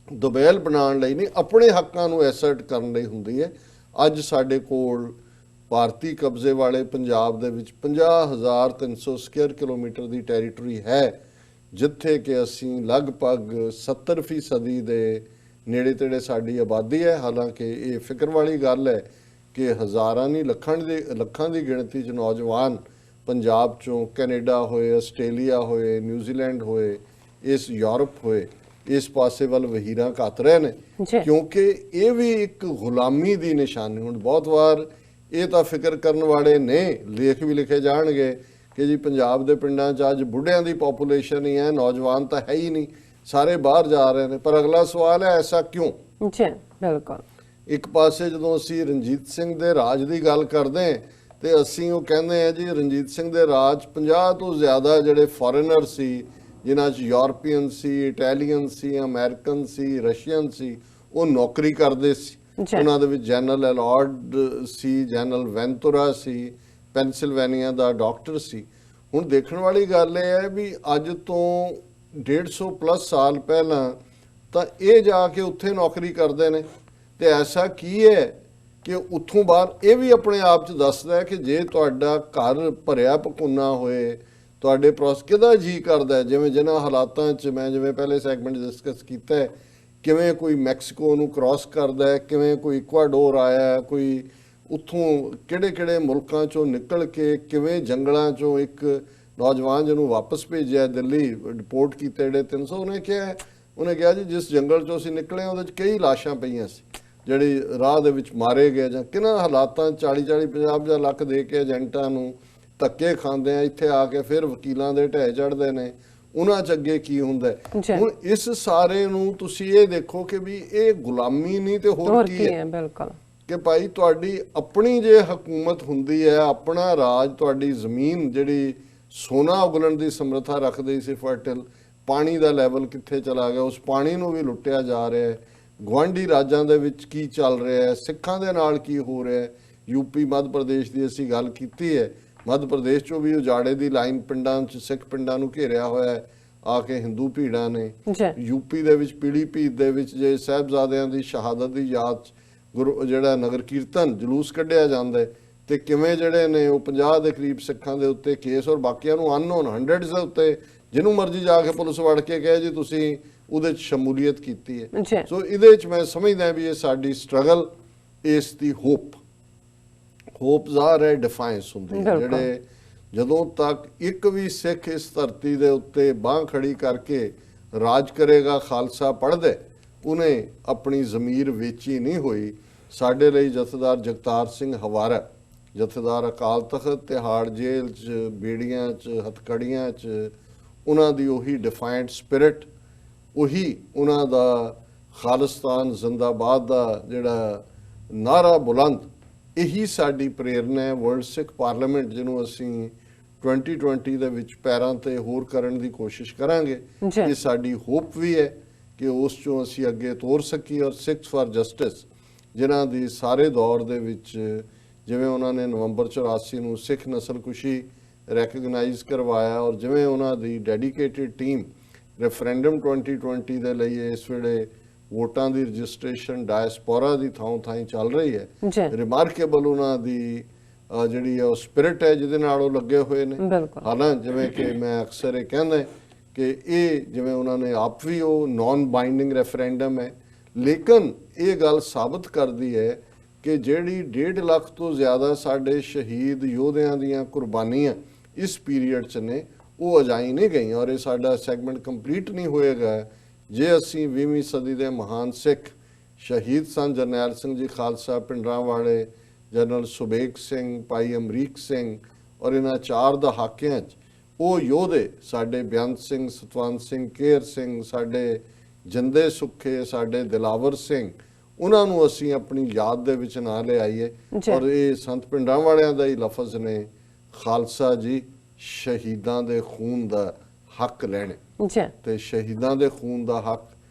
ਦੁਬੇਲ ਬਣਾਉਣ ਲਈ ਨਹੀਂ, ਆਪਣੇ ਹੱਕਾਂ ਨੂੰ ਐਸਰਟ ਕਰਨ ਲਈ ਹੁੰਦੀ ਹੈ। ਅੱਜ ਸਾਡੇ ਕੋਲ ਭਾਰਤੀ ਕਬਜ਼ੇ ਵਾਲੇ ਪੰਜਾਬ ਦੇ ਵਿੱਚ 50,300 ਸਕੁਅਰ ਕਿਲੋਮੀਟਰ ਦੀ ਟੈਰੀਟਰੀ ਹੈ, ਜਿੱਥੇ ਕਿ ਅਸੀਂ ਲਗਭਗ 70% ਦੇ ਨੇੜੇ ਤੇੜੇ ਸਾਡੀ ਆਬਾਦੀ ਹੈ। ਹਾਲਾਂਕਿ ਇਹ ਫਿਕਰ ਵਾਲੀ ਗੱਲ ਹੈ ਕਿ ਹਜ਼ਾਰਾਂ ਨਹੀਂ ਲੱਖਾਂ ਦੀ ਗਿਣਤੀ 'ਚ ਨੌਜਵਾਨ ਪੰਜਾਬ 'ਚੋਂ ਕੈਨੇਡਾ ਹੋਏ, ਆਸਟ੍ਰੇਲੀਆ ਹੋਏ, ਨਿਊਜ਼ੀਲੈਂਡ ਹੋਏ, ਇਸ ਯੂਰਪ ਹੋਏ, ਇਸ ਪਾਸੇ ਵੱਲ ਵਹੀਰਾਂ ਘੱਤ ਰਹੇ ਨੇ, ਕਿਉਂਕਿ ਇਹ ਵੀ ਇੱਕ ਗੁਲਾਮੀ ਦੀ ਨਿਸ਼ਾਨੀ। ਹੁਣ ਬਹੁਤ ਵਾਰ ਇਹ ਤਾਂ ਫਿਕਰ ਕਰਨ ਵਾਲੇ ਨੇ, ਲੇਖ ਵੀ ਲਿਖੇ ਜਾਣਗੇ ਕਿ ਜੀ ਪੰਜਾਬ ਦੇ ਪਿੰਡਾਂ 'ਚ ਅੱਜ ਬੁੱਢਿਆਂ ਦੀ ਪੋਪੂਲੇਸ਼ਨ ਹੀ ਹੈ, ਨੌਜਵਾਨ ਤਾਂ ਹੈ ਹੀ ਨਹੀਂ, ਸਾਰੇ ਬਾਹਰ ਜਾ ਰਹੇ ਨੇ। ਪਰ ਅਗਲਾ ਸਵਾਲ ਹੈ ਐਸਾ ਕਿਉਂ? ਬਿਲਕੁਲ। ਇੱਕ ਪਾਸੇ ਜਦੋਂ ਅਸੀਂ ਰਣਜੀਤ ਸਿੰਘ ਦੇ ਰਾਜ ਦੀ ਗੱਲ ਕਰਦੇ ਹਾਂ ਤੇ ਅਸੀਂ ਉਹ ਕਹਿੰਦੇ ਆ ਜੀ ਰਣਜੀਤ ਸਿੰਘ ਦੇ ਰਾਜ 50 ਤੋਂ ਜ਼ਿਆਦਾ ਜਿਹੜੇ ਫੋਰੇਨਰ ਸੀ, ਜਿਨ੍ਹਾਂ 'ਚ ਯੂਰਪੀਅਨ ਸੀ, ਇਟਾਲੀਅਨ ਸੀ, ਅਮਰੀਕਨ ਸੀ, ਰਸ਼ੀਅਨ ਸੀ, ਉਹ ਨੌਕਰੀ ਕਰਦੇ ਸੀ। ਉਹਨਾਂ ਦੇ ਵਿੱਚ ਜਨਰਲ ਅਲਾਰਡ ਸੀ, ਜਨਰਲ ਵੈਂਤੁਰਾ ਸੀ, ਪੈਨਸਿਲਵੇਨੀਆ ਦਾ ਡਾਕਟਰ ਸੀ। ਹੁਣ ਦੇਖਣ ਵਾਲੀ ਗੱਲ ਇਹ ਹੈ ਵੀ ਅੱਜ ਤੋਂ 150+ ਸਾਲ ਪਹਿਲਾਂ ਤਾਂ ਇਹ ਜਾ ਕੇ ਉੱਥੇ ਨੌਕਰੀ ਕਰਦੇ ਨੇ, ਤੇ ਐਸਾ ਕੀ ਹੈ ਕਿ ਉੱਥੋਂ ਬਾਹਰ ਇਹ ਵੀ ਆਪਣੇ ਆਪ 'ਚ ਦੱਸਦਾ ਹੈ ਕਿ ਜੇ ਤੁਹਾਡਾ ਘਰ ਭਰਿਆ ਪਕੁੰਨਾ ਹੋਏ, ਤੁਹਾਡੇ ਪ੍ਰੋਸ ਕਿਹਦਾ ਜੀ ਕਰਦਾ ਹੈ, ਜਿਵੇਂ ਜਿਨ੍ਹਾਂ ਹਾਲਾਤਾਂ 'ਚ ਮੈਂ ਜਿਵੇਂ ਪਹਿਲੇ ਸੈਗਮੈਂਟ ਡਿਸਕਸ ਕੀਤਾ ਹੈ, ਕਿਵੇਂ ਕੋਈ ਮੈਕਸੀਕੋ ਨੂੰ ਕ੍ਰਾਸ ਕਰਦਾ ਹੈ, ਕਿਵੇਂ ਕੋਈ ਇਕਵਾਡੋਰ ਆਇਆ, ਕੋਈ ਉੱਥੋਂ ਕਿਹੜੇ ਮੁਲਕਾਂ 'ਚੋਂ ਨਿਕਲ ਕੇ ਕਿਵੇਂ ਜੰਗਲਾਂ 'ਚੋਂ ਇੱਕ ਨੌਜਵਾਨ ਜਿਹਨੂੰ ਵਾਪਸ ਭੇਜਿਆ ਦਿੱਲੀ ਰਿਪੋਰਟ ਕੀਤੇ ਜਿਹੜੇ 300, ਉਹਨੇ ਕਿਹਾ ਜੀ ਜਿਸ ਜੰਗਲ 'ਚੋਂ ਅਸੀਂ ਨਿਕਲੇ ਉਹਦੇ 'ਚ ਕਈ ਲਾਸ਼ਾਂ ਪਈਆਂ ਸੀ ਜਿਹੜੀ ਰਾਹ ਦੇ ਵਿੱਚ ਮਾਰੇ ਗਏ, ਜਾਂ ਕਿਹਨਾਂ ਹਾਲਾਤਾਂ 40-40 50 ਲੱਖ ਦੇ ਕੇ ਏਜੰਟਾਂ ਨੂੰ ਧੱਕੇ ਖਾਂਦੇ ਆ, ਇੱਥੇ ਆ ਕੇ ਫਿਰ ਵਕੀਲਾਂ ਦੇ ਢਹਿ ਚੜ੍ਹਦੇ ਨੇ, ਉਹਨਾਂ 'ਚ ਅੱਗੇ ਕੀ ਹੁੰਦਾ ਹੈ। ਹੁਣ ਇਸ ਸਾਰੇ ਨੂੰ ਤੁਸੀਂ ਇਹ ਦੇਖੋ ਕਿ ਵੀ ਇਹ ਗੁਲਾਮੀ ਨਹੀਂ ਤੇ ਹੋਰ ਕੀ ਹੈ। ਬਿਲਕੁਲ ਕਿ ਭਾਈ ਤੁਹਾਡੀ ਆਪਣੀ ਜੇ ਹਕੂਮਤ ਹੁੰਦੀ ਹੈ, ਆਪਣਾ ਰਾਜ, ਤੁਹਾਡੀ ਜ਼ਮੀਨ ਜਿਹੜੀ ਸੋਨਾ ਉਗਲਣ ਦੀ ਸਮਰੱਥਾ ਰੱਖਦੀ ਸੀ ਫਰਟਿਲ, ਪਾਣੀ ਦਾ ਲੈਵਲ ਕਿੱਥੇ ਚਲਾ ਗਿਆ, ਉਸ ਪਾਣੀ ਨੂੰ ਵੀ ਲੁੱਟਿਆ ਜਾ ਰਿਹਾ ਹੈ। ਗੁਆਂਢੀ ਰਾਜਾਂ ਦੇ ਵਿੱਚ ਕੀ ਚੱਲ ਰਿਹਾ ਹੈ, ਸਿੱਖਾਂ ਦੇ ਨਾਲ ਕੀ ਹੋ ਰਿਹਾ ਹੈ। ਯੂਪੀ ਮੱਧ ਪ੍ਰਦੇਸ਼ ਦੀ ਅਸੀਂ ਗੱਲ ਕੀਤੀ ਹੈ, ਮੱਧ ਪ੍ਰਦੇਸ਼ 'ਚੋਂ ਵੀ ਉਜਾੜੇ ਦੀ ਲਾਈਨ ਪਿੰਡਾਂ 'ਚ ਸਿੱਖ ਪਿੰਡਾਂ ਨੂੰ ਘੇਰਿਆ ਹੋਇਆ ਹੈ ਆ ਕੇ ਹਿੰਦੂ ਭੀੜਾਂ ਨੇ। ਯੂਪੀ ਦੇ ਵਿੱਚ ਪੀਲੀਭੀਤ ਦੇ ਵਿੱਚ ਜੇ ਸਾਹਿਬਜ਼ਾਦਿਆਂ ਦੀ ਸ਼ਹਾਦਤ ਦੀ ਯਾਦ 'ਚ ਜਿਹੜਾ ਨਗਰ ਕੀਰਤਨ ਜਲੂਸ ਕੱਢਿਆ ਜਾਂਦਾ ਹੈ, ਤੇ ਕਿਵੇਂ ਜਿਹੜੇ ਨੇ ਉਹ 50 ਦੇ ਕਰੀਬ ਸਿੱਖਾਂ ਦੇ ਉੱਤੇ ਕੇਸ ਔਰ ਬਾਕੀਆਂ ਨੂੰ ਅਨਨੋਨ 100s ਦੇ ਉੱਤੇ ਜਿਹਨੂੰ ਮਰਜ਼ੀ ਜਾ ਕੇ ਪੁਲਿਸ ਵੜ ਕੇ ਕਹੇ ਜੀ ਤੁਸੀਂ ਉਹਦੇ 'ਚ ਸ਼ਮੂਲੀਅਤ ਕੀਤੀ ਹੈ। ਸੋ ਇਹਦੇ 'ਚ ਮੈਂ ਸਮਝਦਾ ਵੀ ਇਹ ਸਾਡੀ ਸਟਰਗਲ, ਇਸ ਦੀ ਹੋਪ ਜ਼ਾਹਰ ਹੈ, ਡਿਫਾਈਂਸ ਹੁੰਦੀ ਹੈ। ਜਿਹੜੇ ਜਦੋਂ ਤੱਕ ਇੱਕ ਵੀ ਸਿੱਖ ਇਸ ਧਰਤੀ ਦੇ ਉੱਤੇ ਬਾਂਹ ਖੜੀ ਕਰਕੇ ਰਾਜ ਕਰੇਗਾ, ਖਾਲਸਾ ਪੜ੍ਹਦੇ, ਉਹਨੇ ਆਪਣੀ ਜ਼ਮੀਰ ਵੇਚੀ ਨਹੀਂ ਹੋਈ। ਸਾਡੇ ਲਈ ਜਥੇਦਾਰ ਜਗਤਾਰ ਸਿੰਘ ਹਵਾਰਾ, ਜਥੇਦਾਰ ਅਕਾਲ ਤਖਤ, ਤਿਹਾੜ ਜੇਲ੍ਹ 'ਚ, ਬੇੜੀਆਂ 'ਚ, ਹਥਕੜੀਆਂ 'ਚ, ਉਹਨਾਂ ਦੀ ਉਹੀ ਡਿਫਾਇੰਟ ਸਪਿਰਿਟ, ਉਹੀ ਉਹਨਾਂ ਦਾ ਖਾਲਿਸਤਾਨ ਜ਼ਿੰਦਾਬਾਦ ਦਾ ਜਿਹੜਾ ਨਾਰਾ ਬੁਲੰਦ, ਇਹੀ ਸਾਡੀ ਪ੍ਰੇਰਨਾ ਹੈ। ਵਰਲਡ ਸਿੱਖ ਪਾਰਲੀਮੈਂਟ ਜਿਹਨੂੰ ਅਸੀਂ 2020 ਦੇ ਵਿੱਚ ਪੈਰਾਂ ਤੇ ਹੋਰ ਕਰਨ ਦੀ ਕੋਸ਼ਿਸ਼ ਕਰਾਂਗੇ, ਇਹ ਸਾਡੀ ਹੋਪ ਵੀ ਹੈ ਕਿ ਉਸ 'ਚੋਂ ਅਸੀਂ ਅੱਗੇ ਤੋਰ ਸਕੀਏ। ਔਰ ਸਿੱਖਸ ਫਾਰ ਜਸਟਿਸ ਜਿਨ੍ਹਾਂ ਦੀ ਸਾਰੇ ਦੌਰ ਦੇ ਵਿੱਚ, ਜਿਵੇਂ ਉਹਨਾਂ ਨੇ ਨਵੰਬਰ 84 ਨੂੰ ਸਿੱਖ ਨਸਲਕੁਸ਼ੀ ਰੈਕਗਨਾਈਜ਼ ਕਰਵਾਇਆ, ਔਰ ਜਿਵੇਂ ਉਹਨਾਂ ਦੀ ਡੈਡੀਕੇਟਿਡ ਟੀਮ ਰੈਫਰੈਂਡਮ 2020 ਦੇ ਲਈ ਇਸ ਵੇਲੇ ਵੋਟਾਂ ਦੀ ਰਜਿਸਟ੍ਰੇਸ਼ਨ ਡਾਇਸਪੋਰਾ ਦੀ ਥਾਂ ਚੱਲ ਰਹੀ ਹੈ, ਰਿਮਾਰਕੇਬਲ ਉਹਨਾਂ ਦੀ ਜਿਹੜੀ ਉਹ ਸਪਿਰਿਟ ਹੈ ਜਿਹਦੇ ਨਾਲ ਉਹ ਲੱਗੇ ਹੋਏ ਨੇ। ਹਾਲਾਂਕਿ ਜਿਵੇਂ ਕਿ ਮੈਂ ਅਕਸਰ ਇਹ ਕਹਿੰਦਾ ਕਿ ਇਹ ਜਿਵੇਂ ਉਹਨਾਂ ਨੇ ਆਪ ਵੀ ਉਹ ਨਾਨ ਬਾਈਂਡਿੰਗ ਰੈਫਰੈਂਡਮ ਹੈ, ਲੇਕਿਨ ਇਹ ਗੱਲ ਸਾਬਤ ਕਰਦੀ ਹੈ ਕਿ ਜਿਹੜੀ 1.5 ਲੱਖ ਤੋਂ ਜ਼ਿਆਦਾ ਸਾਡੇ ਸ਼ਹੀਦ ਯੋਧਿਆਂ ਦੀਆਂ ਕੁਰਬਾਨੀਆਂ ਇਸ ਪੀਰੀਅਡ 'ਚ ਨੇ, ਉਹ ਅਜਾਈ ਨਹੀਂ ਗਈਆਂ। ਔਰ ਇਹ ਸਾਡਾ ਸੈਗਮੈਂਟ ਕੰਪਲੀਟ ਨਹੀਂ ਹੋਏਗਾ ਜੇ ਅਸੀਂ 20ਵੀਂ ਸਦੀ ਦੇ ਮਹਾਨ ਸਿੱਖ ਸ਼ਹੀਦ ਸਨ ਜਰਨੈਲ ਸਿੰਘ ਜੀ ਖਾਲਸਾ, ਭਿੰਡਰਾਂਵਾਲੇ, ਜਨਰਲ ਸੁਬੇਗ ਸਿੰਘ, ਭਾਈ ਅਮਰੀਕ ਸਿੰਘ, ਔਰ ਇਹਨਾਂ 4 ਦਹਾਕਿਆਂ 'ਚ ਉਹ ਯੋਧੇ ਸਾਡੇ ਬੇਅੰਤ ਸਿੰਘ, ਸਤਵੰਤ ਸਿੰਘ, ਕੇਰ ਸਿੰਘ, ਸਾਡੇ ਜਿੰਦੇ ਸੁੱਖੇ, ਸਾਡੇ ਦਿਲਾਵਰ ਸਿੰਘ, ਉਹਨਾਂ ਨੂੰ ਅਸੀਂ ਆਪਣੀ ਯਾਦ ਦੇ ਵਿੱਚ ਨਾ ਲਿਆਈਏ। ਔਰ ਇਹ ਸੰਤ ਭਿੰਡਰਾਂਵਾਲਿਆਂ ਦਾ ਹੀ ਲਫ਼ਜ਼ ਨੇ, ਖਾਲਸਾ ਜੀ ਸ਼ਹੀਦਾਂ ਦੇ ਖੂਨ ਦਾ ਹੱਕ ਲੈਣੇ, ਤੇ ਸ਼ਹੀਦਾਂ ਦੇ ਖੂਨ ਦਾ ਹੱਕ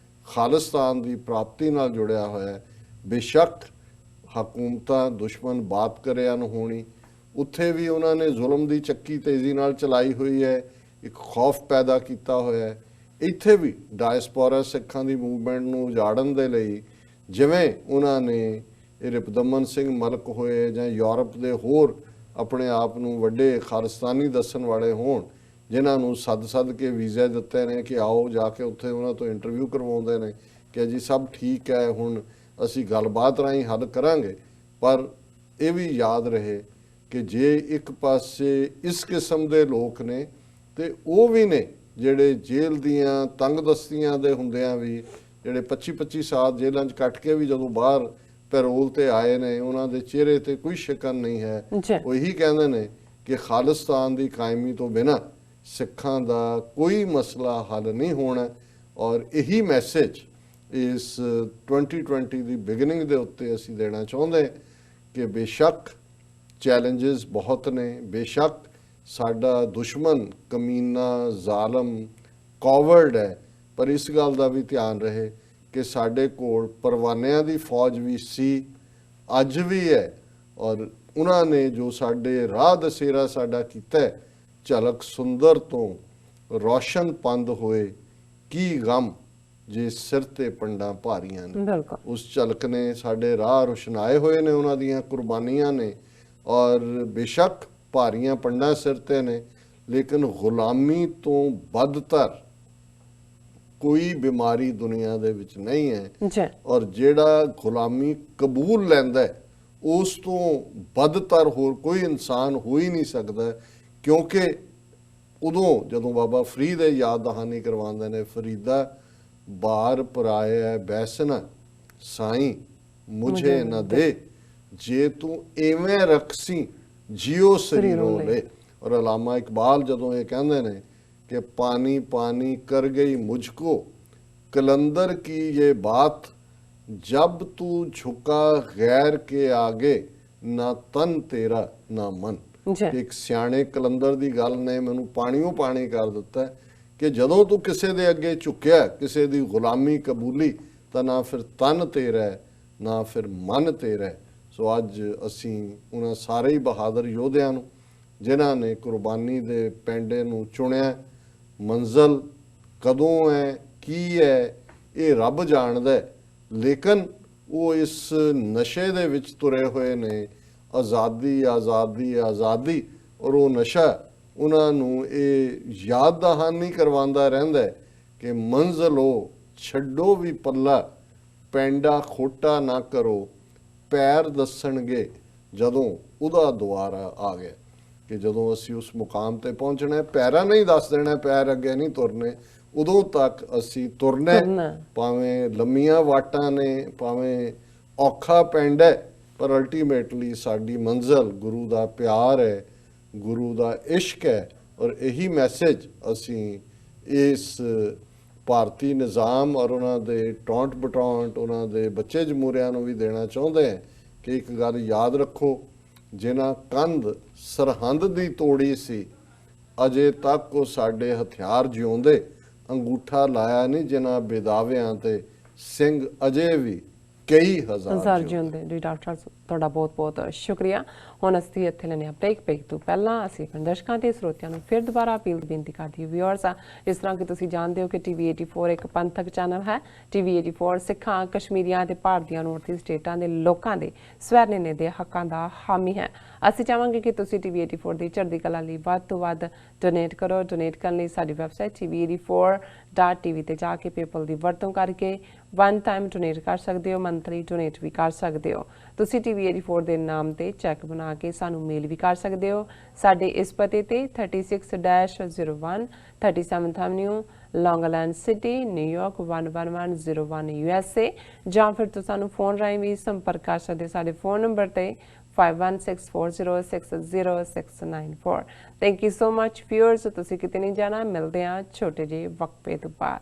ਖਾਲਿਸਤਾਨ ਦੀ ਪ੍ਰਾਪਤੀ ਨਾਲ ਜੁੜਿਆ ਹੋਇਆ ਹੈ। ਬੇਸ਼ੱਕ ਹਕੂਮਤਾਂ ਦੁਸ਼ਮਣ ਬਾਤ ਕਰੇ ਅਨਹੋਣੀ, ਉੱਥੇ ਵੀ ਉਹਨਾਂ ਨੇ ਜ਼ੁਲਮ ਦੀ ਚੱਕੀ ਤੇਜ਼ੀ ਨਾਲ ਚਲਾਈ ਹੋਈ ਹੈ, ਇੱਕ ਖੌਫ ਪੈਦਾ ਕੀਤਾ ਹੋਇਆ ਹੈ। ਇੱਥੇ ਵੀ ਡਾਇਸਪੋਰਾ ਸਿੱਖਾਂ ਦੀ ਮੂਵਮੈਂਟ ਨੂੰ ਉਜਾੜਨ ਦੇ ਲਈ ਜਿਵੇਂ ਉਹਨਾਂ ਨੇ ਇਹ ਰਿਪਦਮਨ ਸਿੰਘ ਮਲਕ ਹੋਏ ਜਾਂ ਯੂਰਪ ਦੇ ਹੋਰ ਆਪਣੇ ਆਪ ਨੂੰ ਵੱਡੇ ਖਾਲਿਸਤਾਨੀ ਦੱਸਣ ਵਾਲੇ ਹੋਣ, ਜਿਨ੍ਹਾਂ ਨੂੰ ਸੱਦ ਕੇ ਵੀਜ਼ੇ ਦਿੱਤੇ ਨੇ ਕਿ ਆਓ ਜਾ ਕੇ ਉੱਥੇ ਉਹਨਾਂ ਤੋਂ ਇੰਟਰਵਿਊ ਕਰਵਾਉਂਦੇ ਨੇ ਕਿ ਜੀ ਸਭ ਠੀਕ ਹੈ, ਹੁਣ ਅਸੀਂ ਗੱਲਬਾਤ ਰਾਹੀਂ ਹੱਲ ਕਰਾਂਗੇ। ਪਰ ਇਹ ਵੀ ਯਾਦ ਰਹੇ ਕਿ ਜੇ ਇੱਕ ਪਾਸੇ ਇਸ ਕਿਸਮ ਦੇ ਲੋਕ ਨੇ, ਤੇ ਉਹ ਵੀ ਨੇ ਜਿਹੜੇ ਜੇਲ੍ਹ ਦੀਆਂ ਤੰਗਦਸਤੀਆਂ ਦੇ ਹੁੰਦਿਆਂ ਵੀ, ਜਿਹੜੇ 25-25 ਸਾਲ ਜੇਲ੍ਹਾਂ 'ਚ ਕੱਟ ਕੇ ਵੀ ਜਦੋਂ ਬਾਹਰ ਪੈਰੋਲ ਤੇ ਆਏ ਨੇ, ਉਹਨਾਂ ਦੇ ਚਿਹਰੇ ਤੇ ਕੋਈ ਸ਼ਿਕਨ ਨਹੀਂ ਹੈ। ਉਹ ਇਹੀ ਕਹਿੰਦੇ ਨੇ ਕਿ ਖਾਲਿਸਤਾਨ ਦੀ ਕਾਇਮੀ ਤੋਂ ਬਿਨਾਂ ਸਿੱਖਾਂ ਦਾ ਕੋਈ ਮਸਲਾ ਹੱਲ ਨਹੀਂ ਹੋਣਾ। ਔਰ ਇਹੀ ਮੈਸੇਜ ਇਸ 2020 ਦੀ ਬਿਗਨਿੰਗ ਦੇ ਉੱਤੇ ਅਸੀਂ ਦੇਣਾ ਚਾਹੁੰਦੇ ਕਿ ਬੇਸ਼ੱਕ ਚੈਲੰਜਸ ਬਹੁਤ ਨੇ, ਬੇਸ਼ੱਕ ਸਾਡਾ ਦੁਸ਼ਮਣ ਕਮੀਨਾ, ਜ਼ਾਲਮ, ਕਾਵਰਡ ਹੈ, ਪਰ ਇਸ ਗੱਲ ਦਾ ਵੀ ਧਿਆਨ ਰਹੇ ਕਿ ਸਾਡੇ ਕੋਲ ਪਰਵਾਨਿਆਂ ਦੀ ਫੌਜ ਵੀ ਸੀ, ਅੱਜ ਵੀ ਹੈ, ਔਰ ਉਹਨਾਂ ਨੇ ਜੋ ਸਾਡੇ ਰਾਹ ਦਸੇਰਾ ਸਾਡਾ ਕੀਤਾ, ਝਲਕ ਸੁੰਦਰ ਤੋਂ ਰੋਸ਼ਨ ਪੰਦ ਹੋਏ ਕੀ ਗਮ, ਜੇ ਸਿਰ ਤੇ ਪੰਡਾਂ ਭਾਰੀਆਂ ਨੇ। ਬਿਲਕੁਲ ਉਸ ਝਲਕ ਨੇ ਸਾਡੇ ਰਾਹ ਰੁਸ਼ਨਾਏ ਹੋਏ ਨੇ, ਉਹਨਾਂ ਦੀਆਂ ਕੁਰਬਾਨੀਆਂ ਨੇ। ਔਰ ਬੇਸ਼ੱਕ ਭਾਰੀਆਂ ਪੰਡਾਂ ਸਿਰ ਤੇ ਨੇ, ਲੇਕਿਨ ਗੁਲਾਮੀ ਤੋਂ ਬਦਤਰ ਕੋਈ ਬਿਮਾਰੀ ਦੁਨੀਆ ਦੇ ਵਿੱਚ ਨਹੀਂ ਹੈ। ਜੀ ਔਰ ਜਿਹੜਾ ਗੁਲਾਮੀ ਕਬੂਲ ਲੈਂਦਾ ਹੈ, ਉਸ ਤੋਂ ਬਦਤਰ ਹੋਰ ਕੋਈ ਇਨਸਾਨ ਹੋ ਹੀ ਨਹੀਂ ਸਕਦਾ। ਕਿਉਂਕਿ ਉਦੋਂ ਜਦੋਂ ਬਾਬਾ ਫਰੀਦ ਇਹ ਯਾਦ ਦਹਾਨੀ ਕਰਵਾਉਂਦੇ ਨੇ, ਫਰੀਦਾ ਬਾਰ ਪਰਾਇਆ ਬੈਸਨ ਸਾਈਂ ਮੁਝੇ ਨਾ ਦੇ, ਜੇ ਤੂੰ ਐਵੇਂ ਰਖਸੀ ਜਿਉ ਸਰੀਰੋਂ ਲੈ। ਔਰ ਅਲਾਮਾ ਇਕਬਾਲ ਜਦੋਂ ਇਹ ਕਹਿੰਦੇ ਨੇ कि पानी पानी कर गई मुझको कलंदर की ये बात, जब तू झुका गैर के आगे ना तन तेरा ना मन। ਜੀ ਕਿ ਇੱਕ ਸਿਆਣੇ ਕਲੰਦਰ ਦੀ ਗੱਲ ਨੇ ਮੈਨੂੰ ਪਾਣੀਓ ਪਾਣੀ ਕਰ ਦਿੱਤਾ ਹੈ ਕਿ ਜਦੋਂ ਤੂੰ ਕਿਸੇ ਦੇ ਅੱਗੇ ਝੁਕਿਆ, ਕਿਸੇ ਦੀ ਗੁਲਾਮੀ ਕਬੂਲੀ, ਤਾਂ ਨਾ ਫਿਰ ਤਨ ਤੇਰਾ ਹੈ, ਨਾ ਫਿਰ ਮਨ ਤੇਰਾ ਹੈ। ਸੋ ਅੱਜ ਅਸੀਂ ਉਹਨਾਂ ਸਾਰੇ ਹੀ ਬਹਾਦਰ ਯੋਧਿਆਂ ਨੂੰ ਜਿਨ੍ਹਾਂ ਨੇ ਕੁਰਬਾਨੀ ਦੇ ਪੈਂਡੇ ਨੂੰ ਚੁਣਿਆ, ਮੰਜ਼ਲ ਕਦੋਂ ਹੈ ਕੀ ਹੈ ਇਹ ਰੱਬ ਜਾਣਦਾ ਹੈ, ਲੇਕਿਨ ਉਹ ਇਸ ਨਸ਼ੇ ਦੇ ਵਿੱਚ ਤੁਰੇ ਹੋਏ ਨੇ, ਆਜ਼ਾਦੀ ਆਜ਼ਾਦੀ ਆਜ਼ਾਦੀ। ਔਰ ਉਹ ਨਸ਼ਾ ਉਹਨਾਂ ਨੂੰ ਇਹ ਯਾਦ ਦਹਾਨੀ ਕਰਵਾਉਂਦਾ ਰਹਿੰਦਾ ਹੈ ਕਿ ਮੰਜ਼ਲ ਉਹ ਛੱਡੋ ਵੀ ਪੱਲਾ, ਪੈਂਡਾ ਖੋਟਾ ਨਾ ਕਰੋ, ਪੈਰ ਦੱਸਣਗੇ ਜਦੋਂ ਉਹਦਾ ਦੁਆਰਾ ਆ ਗਿਆ। ਕਿ ਜਦੋਂ ਅਸੀਂ ਉਸ ਮੁਕਾਮ ਤੇ ਪਹੁੰਚਣਾ, ਪੈਰਾਂ ਨਹੀਂ ਦੱਸ ਦੇਣਾ, ਪੈਰ ਅੱਗੇ ਨਹੀਂ ਤੁਰਨੇ, ਉਦੋਂ ਤੱਕ ਅਸੀਂ ਤੁਰਨਾ। ਭਾਵੇਂ ਲੰਮੀਆਂ ਵਾਟਾਂ ਨੇ, ਭਾਵੇਂ ਔਖਾ ਪੈਂਡਾ, ਪਰ ਅਲਟੀਮੇਟਲੀ ਸਾਡੀ ਮੰਜ਼ਿਲ ਗੁਰੂ ਦਾ ਪਿਆਰ ਹੈ, ਗੁਰੂ ਦਾ ਇਸ਼ਕ ਹੈ। ਔਰ ਇਹੀ ਮੈਸੇਜ ਅਸੀਂ ਇਸ ਭਾਰਤੀ ਨਿਜ਼ਾਮ ਔਰ ਉਹਨਾਂ ਦੇ ਟੌਂਟ ਬਟੌਂਟ, ਉਹਨਾਂ ਦੇ ਬੱਚੇ ਜਮੂਰਿਆਂ ਨੂੰ ਵੀ ਦੇਣਾ ਚਾਹੁੰਦੇ ਹਾਂ ਕਿ ਇੱਕ ਗੱਲ ਯਾਦ ਰੱਖੋ, ਜਿਨ੍ਹਾਂ ਕੰਧ ਸਰਹੰਦ ਦੀ ਤੋੜੀ ਸੀ, ਅਜੇ ਤੱਕ ਉਹ ਸਾਡੇ ਹਥਿਆਰ ਜਿਉਂਦੇ, ਅੰਗੂਠਾ ਲਾਇਆ ਨਹੀਂ ਜਿਨ੍ਹਾਂ ਬੇਦਾਵਿਆਂ ਤੇ, ਸਿੰਘ ਅਜੇ ਵੀ ਕਈ ਹਜ਼ਾਰ ਜਿਉਂਦੇ। ਜੀ ਡਾਕਟਰ ਸਾਹਿਬ ਤੁਹਾਡਾ ਬਹੁਤ ਬਹੁਤ ਸ਼ੁਕਰੀਆ। ਹੁਣ ਅਸੀਂ ਇੱਥੇ ਲੈਣੇ ਆ ਬ੍ਰੇਕ ਤੋਂ ਪਹਿਲਾਂ ਅਸੀਂ ਆਪਣੇ ਦਰਸ਼ਕਾਂ ਤੇ ਸਰੋਤਿਆਂ ਨੂੰ ਫਿਰ ਦੁਬਾਰਾ ਅਪੀਲ ਬੇਨਤੀ ਕਰਦੀ ਹਾਂ ਵਿਊਅਰਸ, ਜਿਸ ਤਰ੍ਹਾਂ ਕਿ ਤੁਸੀਂ ਜਾਣਦੇ ਹੋ ਕਿ ਟੀਵੀ 84 ਇੱਕ ਪੰਥਕ ਚੈਨਲ ਹੈ। ਟੀਵੀ 84 ਸਿੱਖਾਂ, ਕਸ਼ਮੀਰੀਆਂ ਤੇ ਭਾਰਤੀਆਂ ਨੌਰਥ ਈਸਟ ਸਟੇਟਾਂ ਦੇ ਲੋਕਾਂ ਦੇ ਸਵੈ ਨਿਰਣੇ ਦੇ ਹੱਕਾਂ ਦਾ ਹਾਮੀ ਹੈ। ਅਸੀਂ ਚਾਹਾਂਗੇ ਕਿ ਤੁਸੀਂ ਟੀਵੀ 84 ਦੀ ਚੜ੍ਹਦੀ ਕਲਾ ਲਈ ਵੱਧ ਤੋਂ ਵੱਧ ਡੋਨੇਟ ਕਰੋ। ਡੋਨੇਟ ਕਰਨ ਲਈ ਸਾਡੀ ਵੈਬਸਾਈਟ tv84.tv ਤੇ ਜਾ ਕੇ ਪੇਪਲ ਦੀ ਵਰਤੋਂ ਕਰਕੇ ਵਨ ਟਾਈਮ ਡੋਨੇਟ ਕਰ ਸਕਦੇ ਹੋ, ਮੰਥਲੀ ਡੋਨੇਟ ਵੀ ਕਰ ਸਕਦੇ ਹੋ। ਤੁਸੀਂ ਟੀਵੀ 84 ਦੇ ਨਾਮ ਤੇ ਚੈੱਕ ਬਣਾ ਕੇ ਸਾਨੂੰ ਮੇਲ ਵੀ ਕਰ ਸਕਦੇ ਹੋ। ਸਾਡੇ ਇਸ ਪਤੇ ਤੇ 36-01 37th ਐਵਨਿਊ, ਲੌਂਗ ਆਈਲੈਂਡ ਸਿਟੀ, ਨਿਊਯਾਰਕ 11101 USA, ਜਾਂ ਫਿਰ ਤੁਸੀਂ ਸਾਨੂੰ ਫੋਨ ਰਾਹੀਂ ਵੀ ਸੰਪਰਕ ਕਰ ਸਕਦੇ ਸਾਡੇ ਫੋਨ ਨੰਬਰ ਤੇ 5164060694। Thank you so much viewers. ਤੁਸੀਂ ਕਿਤੇ ਨਹੀਂ ਜਾਣਾ, ਮਿਲਦੇ ਹਾਂ ਛੋਟੇ ਜਿਹੇ ਵਕਫੇ ਤੋਂ ਬਾਅਦ।